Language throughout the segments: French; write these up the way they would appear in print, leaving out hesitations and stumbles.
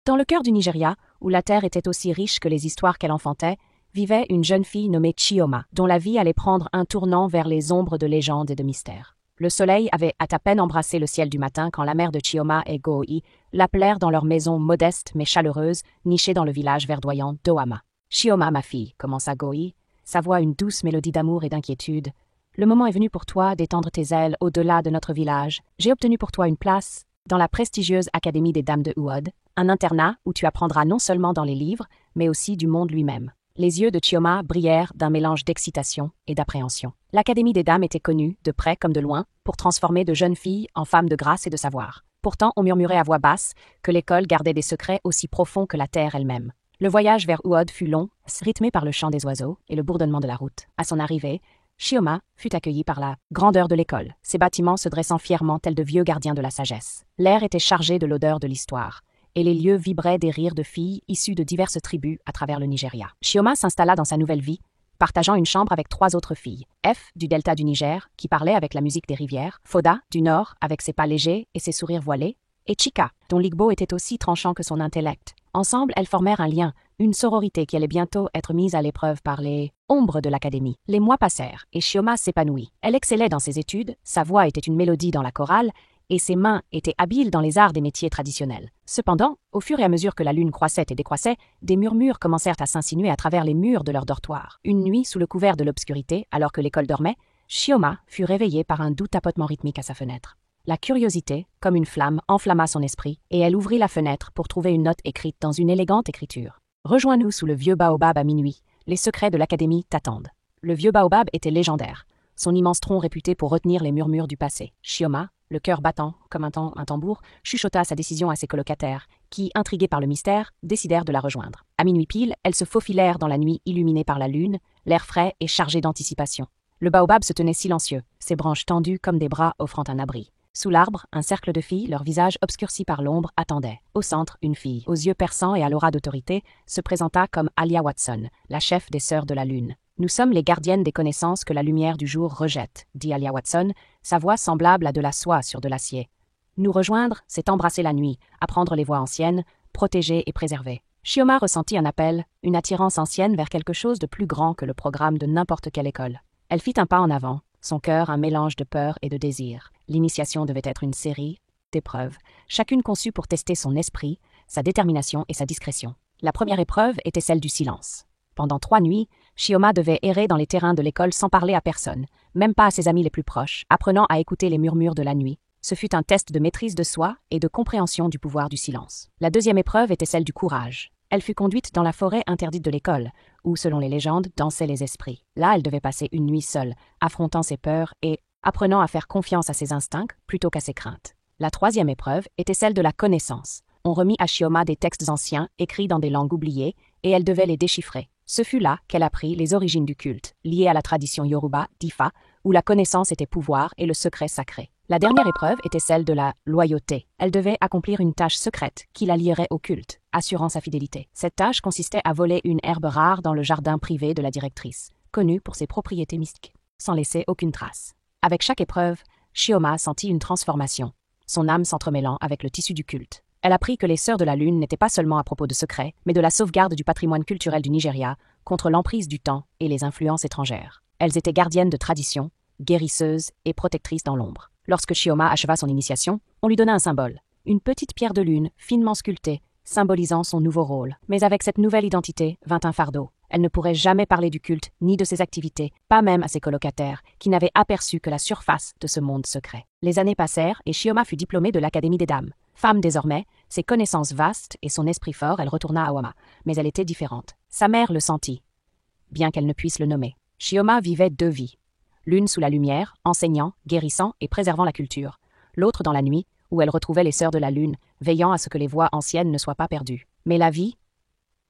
Dans le cœur du Nigeria, où la terre était aussi riche que les histoires qu'elle enfantait, vivait une jeune fille nommée Chioma, dont la vie allait prendre un tournant vers les ombres de légendes et de mystères. Le soleil avait à peine embrassé le ciel du matin quand la mère de Chioma et Goi l'appelèrent dans leur maison modeste mais chaleureuse, nichée dans le village verdoyant d'Oama. « Chioma, ma fille, commença Goi, sa voix une douce mélodie d'amour et d'inquiétude. Le moment est venu pour toi d'étendre tes ailes au-delà de notre village. J'ai obtenu pour toi une place dans la prestigieuse Académie des Dames de Uod, un internat où tu apprendras non seulement dans les livres, mais aussi du monde lui-même. » Les yeux de Chioma brillèrent d'un mélange d'excitation et d'appréhension. L'Académie des Dames était connue, de près comme de loin, pour transformer de jeunes filles en femmes de grâce et de savoir. Pourtant, on murmurait à voix basse que l'école gardait des secrets aussi profonds que la terre elle-même. Le voyage vers Uod fut long, rythmé par le chant des oiseaux et le bourdonnement de la route. À son arrivée, Chioma fut accueillie par la grandeur de l'école, ses bâtiments se dressant fièrement tels de vieux gardiens de la sagesse. L'air était chargé de l'odeur de l'histoire, et les lieux vibraient des rires de filles issues de diverses tribus à travers le Nigeria. Chioma s'installa dans sa nouvelle vie, partageant une chambre avec 3 autres filles. F, du delta du Niger, qui parlait avec la musique des rivières, Foda, du nord, avec ses pas légers et ses sourires voilés, et Chika, dont l'Igbo était aussi tranchant que son intellect. Ensemble, elles formèrent un lien, une sororité qui allait bientôt être mise à l'épreuve par les ombres de l'académie. Les mois passèrent, et Chioma s'épanouit. Elle excellait dans ses études, sa voix était une mélodie dans la chorale, et ses mains étaient habiles dans les arts des métiers traditionnels. Cependant, au fur et à mesure que la lune croissait et décroissait, des murmures commencèrent à s'insinuer à travers les murs de leur dortoir. Une nuit, sous le couvert de l'obscurité, alors que l'école dormait, Chioma fut réveillée par un doux tapotement rythmique à sa fenêtre. La curiosité, comme une flamme, enflamma son esprit, et elle ouvrit la fenêtre pour trouver une note écrite dans une élégante écriture. « Rejoins-nous sous le vieux baobab à minuit. Les secrets de l'académie t'attendent. » Le vieux baobab était légendaire, son immense tronc réputé pour retenir les murmures du passé. Chioma, le cœur battant comme un tambour, chuchota sa décision à ses colocataires, qui, intrigués par le mystère, décidèrent de la rejoindre. À minuit pile, elles se faufilèrent dans la nuit illuminée par la lune, l'air frais et chargé d'anticipation. Le baobab se tenait silencieux, ses branches tendues comme des bras offrant un abri. Sous l'arbre, un cercle de filles, leurs visages obscurcis par l'ombre, attendaient. Au centre, une fille, aux yeux perçants et à l'aura d'autorité, se présenta comme Alia Watson, la chef des Sœurs de la Lune. « Nous sommes les gardiennes des connaissances que la lumière du jour rejette, » dit Alia Watson, sa voix semblable à de la soie sur de l'acier. « Nous rejoindre, c'est embrasser la nuit, apprendre les voies anciennes, protéger et préserver. » Chioma ressentit un appel, une attirance ancienne vers quelque chose de plus grand que le programme de n'importe quelle école. Elle fit un pas en avant, son cœur un mélange de peur et de désir. L'initiation devait être une série d'épreuves, chacune conçue pour tester son esprit, sa détermination et sa discrétion. La première épreuve était celle du silence. Pendant 3 nuits, Chioma devait errer dans les terrains de l'école sans parler à personne, même pas à ses amis les plus proches, apprenant à écouter les murmures de la nuit. Ce fut un test de maîtrise de soi et de compréhension du pouvoir du silence. La deuxième épreuve était celle du courage. Elle fut conduite dans la forêt interdite de l'école, où, selon les légendes, dansaient les esprits. Là, elle devait passer une nuit seule, affrontant ses peurs et apprenant à faire confiance à ses instincts plutôt qu'à ses craintes. La troisième épreuve était celle de la connaissance. On remit à Chioma des textes anciens, écrits dans des langues oubliées, et elle devait les déchiffrer. Ce fut là qu'elle apprit les origines du culte, liées à la tradition Yoruba, d'Ifa, où la connaissance était pouvoir et le secret sacré. La dernière épreuve était celle de la loyauté. Elle devait accomplir une tâche secrète qui la lierait au culte, assurant sa fidélité. Cette tâche consistait à voler une herbe rare dans le jardin privé de la directrice, connue pour ses propriétés mystiques, sans laisser aucune trace. Avec chaque épreuve, Chioma sentit une transformation, son âme s'entremêlant avec le tissu du culte. Elle apprit que les Sœurs de la Lune n'étaient pas seulement à propos de secrets, mais de la sauvegarde du patrimoine culturel du Nigeria contre l'emprise du temps et les influences étrangères. Elles étaient gardiennes de traditions, guérisseuses et protectrices dans l'ombre. Lorsque Chioma acheva son initiation, on lui donna un symbole, une petite pierre de lune finement sculptée, symbolisant son nouveau rôle. Mais avec cette nouvelle identité vint un fardeau. Elle ne pourrait jamais parler du culte ni de ses activités, pas même à ses colocataires, qui n'avaient aperçu que la surface de ce monde secret. Les années passèrent et Chioma fut diplômée de l'Académie des Dames. Femme désormais, ses connaissances vastes et son esprit fort, elle retourna à Oama, mais elle était différente. Sa mère le sentit, bien qu'elle ne puisse le nommer. Chioma vivait 2 vies. L'une sous la lumière, enseignant, guérissant et préservant la culture. L'autre dans la nuit, où elle retrouvait les Sœurs de la Lune, veillant à ce que les voies anciennes ne soient pas perdues. Mais la vie,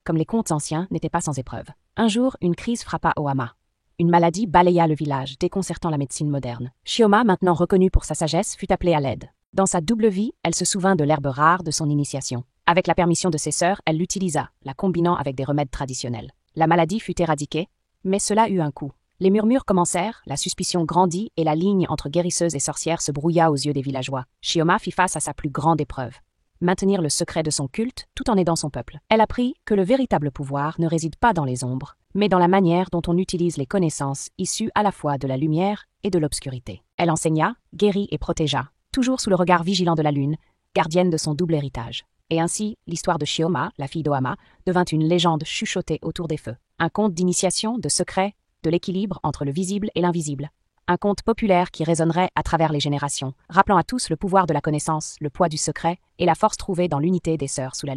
comme les contes anciens, n'était pas sans épreuve. Un jour, une crise frappa Oama. Une maladie balaya le village, déconcertant la médecine moderne. Chioma, maintenant reconnue pour sa sagesse, fut appelée à l'aide. Dans sa double vie, elle se souvint de l'herbe rare de son initiation. Avec la permission de ses sœurs, elle l'utilisa, la combinant avec des remèdes traditionnels. La maladie fut éradiquée, mais cela eut un coût. Les murmures commencèrent, la suspicion grandit et la ligne entre guérisseuse et sorcière se brouilla aux yeux des villageois. Chioma fit face à sa plus grande épreuve. maintenir le secret de son culte tout en aidant son peuple. Elle apprit que le véritable pouvoir ne réside pas dans les ombres, mais dans la manière dont on utilise les connaissances issues à la fois de la lumière et de l'obscurité. Elle enseigna, guérit et protégea, toujours sous le regard vigilant de la lune, gardienne de son double héritage. Et ainsi, l'histoire de Chioma, la fille d'Oama, devint une légende chuchotée autour des feux. Un conte d'initiation, de secret, de l'équilibre entre le visible et l'invisible. Un conte populaire qui résonnerait à travers les générations, rappelant à tous le pouvoir de la connaissance, le poids du secret et la force trouvée dans l'unité des sœurs sous la